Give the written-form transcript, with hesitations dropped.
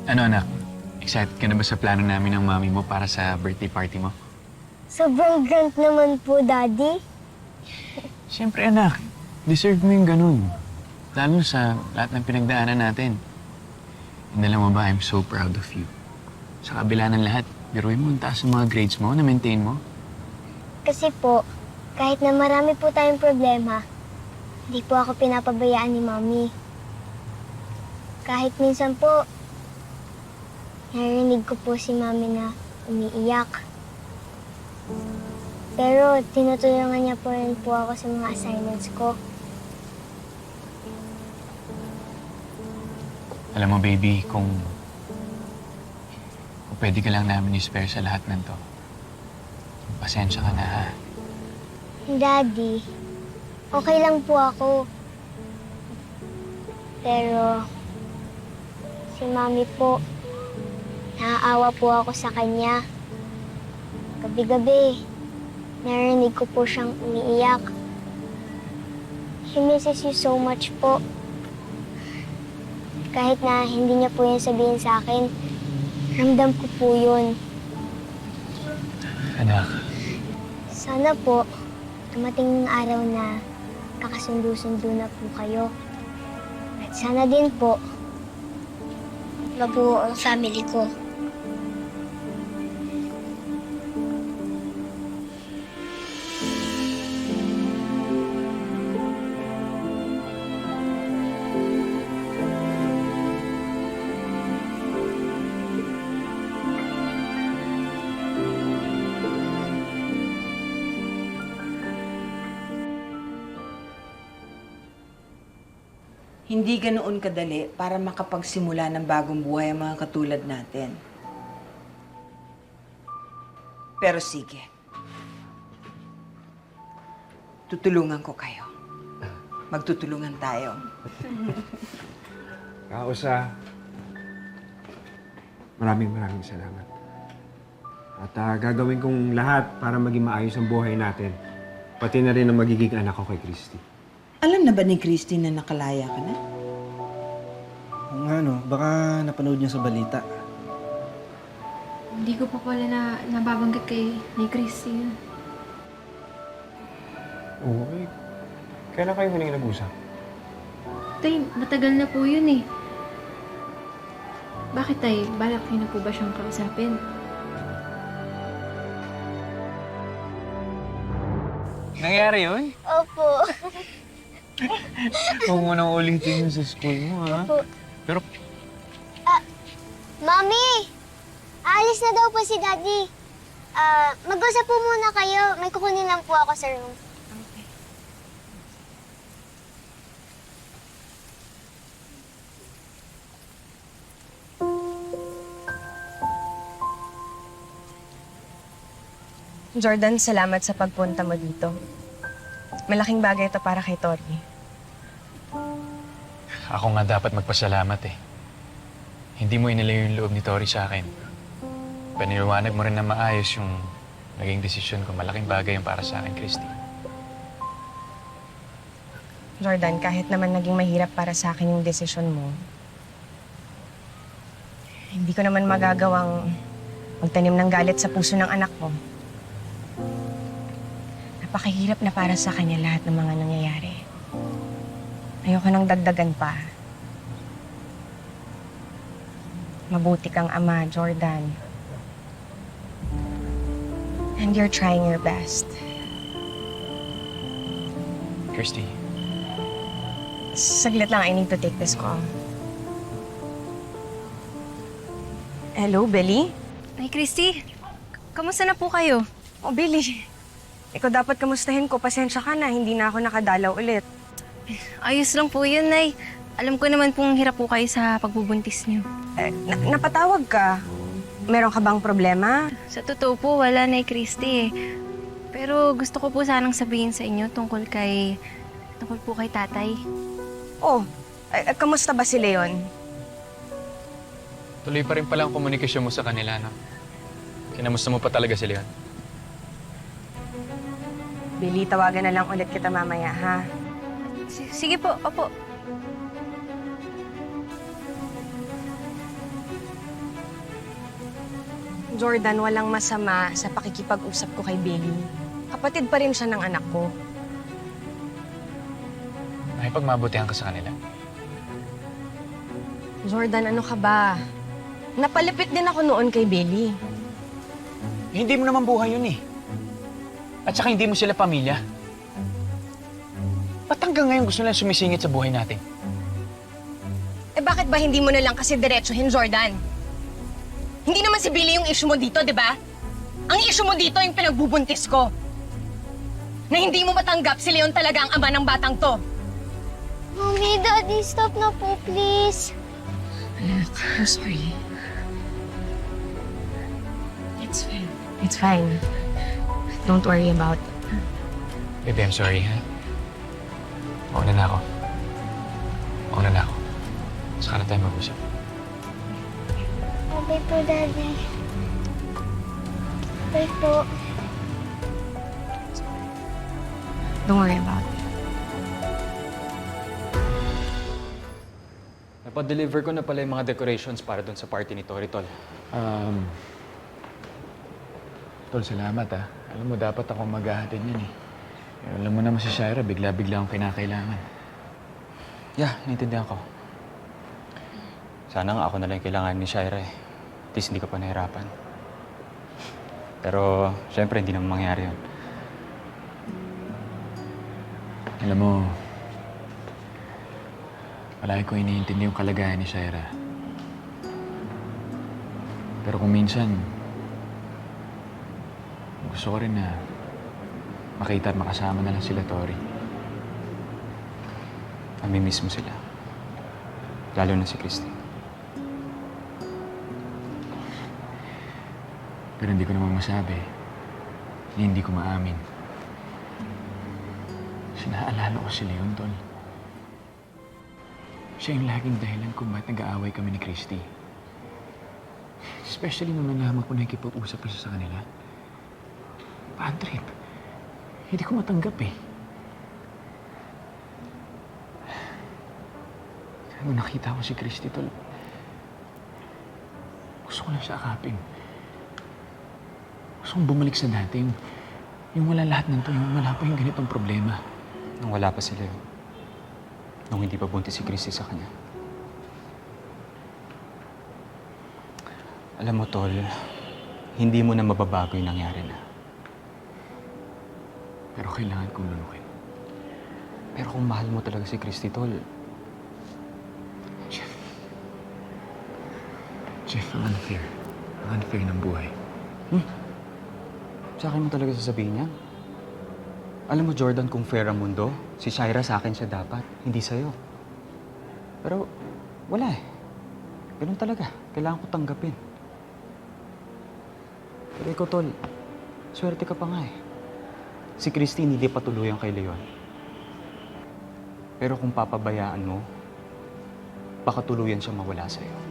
Ano anak, excited ka na ba sa plano namin ng mami mo para sa birthday party mo? Sobrang grand naman po, Daddy. Siyempre anak, deserve mo yung ganun. Lalo sa lahat ng pinagdaanan natin. And alam mo ba, I'm so proud of you. Sa kabila ng lahat, biruin mo ang taas ng mga grades mo, na-maintain mo. Kasi po, kahit na marami po tayong problema, hindi po ako pinapabayaan ni Mami. Kahit minsan po, narinig ko po si Mami na umiiyak. Pero tinutulungan niya po rin po ako sa mga assignments ko. Alam mo baby, kung pwede ka lang namin i-spare sa lahat ng to, pasensya ka na ha. Daddy, okay lang po ako. Pero si Mami po, naaawa po ako sa kanya. Gabi-gabi, narinig ko po siyang umiiyak. He misses you so much po. Kahit na hindi niya po yan sabihin sa akin, ramdam ko po yun. Anak, Sana po, dumating ng araw na kakasundo-sundo na po kayo. At sana din po, mabuo ang family ko. Hindi ganoon kadali para makapagsimula ng bagong buhay ang mga katulad natin. Pero sige. Tutulungan ko kayo. Magtutulungan tayo. Kausa, maraming salamat. At gagawin kong lahat para maging maayos ang buhay natin. Pati na rin ang magiging anak ko kay Christy. Alam na ba ni Christine na nakalaya ka na? Oo nga, no. Baka napanood niya sa balita. Hindi ko pa pala nababanggit kay ni Christine. Oo, eh. Kailan kayo huling nag-usap? Tay, matagal na po yun eh. Bakit tay? Balak niyo na po ba siyang kausapin? nangyari yun? Opo. Huwag mo nang ulitin yun sa school mo ha. Opo. Pero Mami! Aalis na daw po si Daddy. Mag-usap po muna kayo. May kukunin lang po ako sa room. Jordan, salamat sa pagpunta mo dito. Malaking bagay ito para kay Tori. ako nga dapat magpasalamat eh. Hindi mo inilayo yung loob ni Tori sa akin. Paniliwanag mo rin na maayos yung naging desisyon ko. Malaking bagay yung para sa akin, Christy. Jordan, kahit naman naging mahirap para sa akin yung desisyon mo, hindi ko naman magagawang magtanim ng galit sa puso ng anak ko. Napakahirap na para sa kanya lahat ng mga nangyayari. Ayoko nang dagdagan pa. Mabuti kang ama, Jordan. And you're trying your best. Christy, Saglit lang, I need to take this call. Hello, Billy? Ay, Christy, kamusta na po kayo? Oh, Billy. Ikaw dapat kamustahin ko. Pasensya ka na, hindi na ako nakadalaw ulit. Ayos lang po yun, Nay. Alam ko naman pong hirap po kayo sa pagbubuntis niyo. Napatawag ka. Meron ka bang problema? Sa totoo po, wala, Nay Christy eh. Pero gusto ko po sanang sabihin sa inyo tungkol po kay tatay. Oh, kamusta ba si Leon? tuloy pa rin pala ang komunikasyon mo sa kanila, no? Kinamusta mo pa talaga si Leon? Billy, tawagan na lang ulit kita mamaya, ha? Sige po, opo. Jordan, walang masama sa pakikipag-usap ko kay Billy. Kapatid pa rin siya ng anak ko. Makipagmabutihan ka sa kanila. Jordan, ano ka ba? Napalapit din ako noon kay Billy. Hindi mo naman buhay yun eh. At saka hindi mo sila pamilya. Ba't hanggang ngayon gusto lang sumisingit sa buhay natin? Eh bakit ba hindi mo na lang kasi diretsuhin, Jordan? Hindi naman si Billy yung issue mo dito, di ba? Ang issue mo dito yung pinagbubuntis ko. Na hindi mo matanggap si Leon talaga ang ama ng batang to. Mommy, Daddy, stop na po, please. Anak, I'm sorry. It's fine. It's fine. Don't worry about it. Baby, I'm sorry, ha? Mauna na ako. Mauna na ako. Saka na tayo mag-usap. Bye po, Daddy. Bye po. Don't worry about it. Napadeliver ko na pala yung mga decorations para doon sa party ni Tori, Tol. Tol, salamat ah. Alam mo, dapat ako maghahatid yan eh. Alam mo naman si Shaira, bigla-bigla akong kinakailangan. Yeah, naintindihan ko. Sana nga ako na lang yung kailangan ni Shaira eh. At least hindi ka pa nahirapan. Pero, syempre, hindi naman mangyari yun. Alam mo, palagi ko iniintindi yung kalagayan ni Shaira. Pero kung minsan, gusto ko rin na makita at makasama na lang sila, Tori. Namimiss mo sila. Lalo na si Christy. Pero hindi ko naman masabi. Hindi ko maamin. Sinaalala ko si Leon, Tol. Siya yung laging dahilan kung ba't nag-aaway kami ni Christy. Especially nung nalaman ko na nakikipag-usap siya sa kanila. Bad trip. Hindi ko matanggap eh. Nung nakita ko si Christy, Tol, gusto ko lang siya akapin. Gusto kong bumalik sa dati. Yung wala lahat ng to, yung wala pa yung ganitong problema. Nung wala pa si Leo. Nung hindi pa buntis si Christy sa kanya. Alam mo, Tol, hindi mo na mababago yung nangyari na. Pero kailangan kong lulukin. Pero kung mahal mo talaga si Christy, Tol, Jeff, ang unfair. Ang unfair ng buhay. sa akin mo talaga sasabihin niya. Alam mo, Jordan, kung fair ang mundo, si Shaira sa akin siya dapat, hindi sa'yo. Pero wala eh. Ganun talaga. Kailangan ko tanggapin. Pero ikaw, Tol, swerte ka pa nga eh. Si Christy hindi pa tuluyan kay Leon. Pero kung papabayaan mo, baka tuluyan siya mawala sa'yo.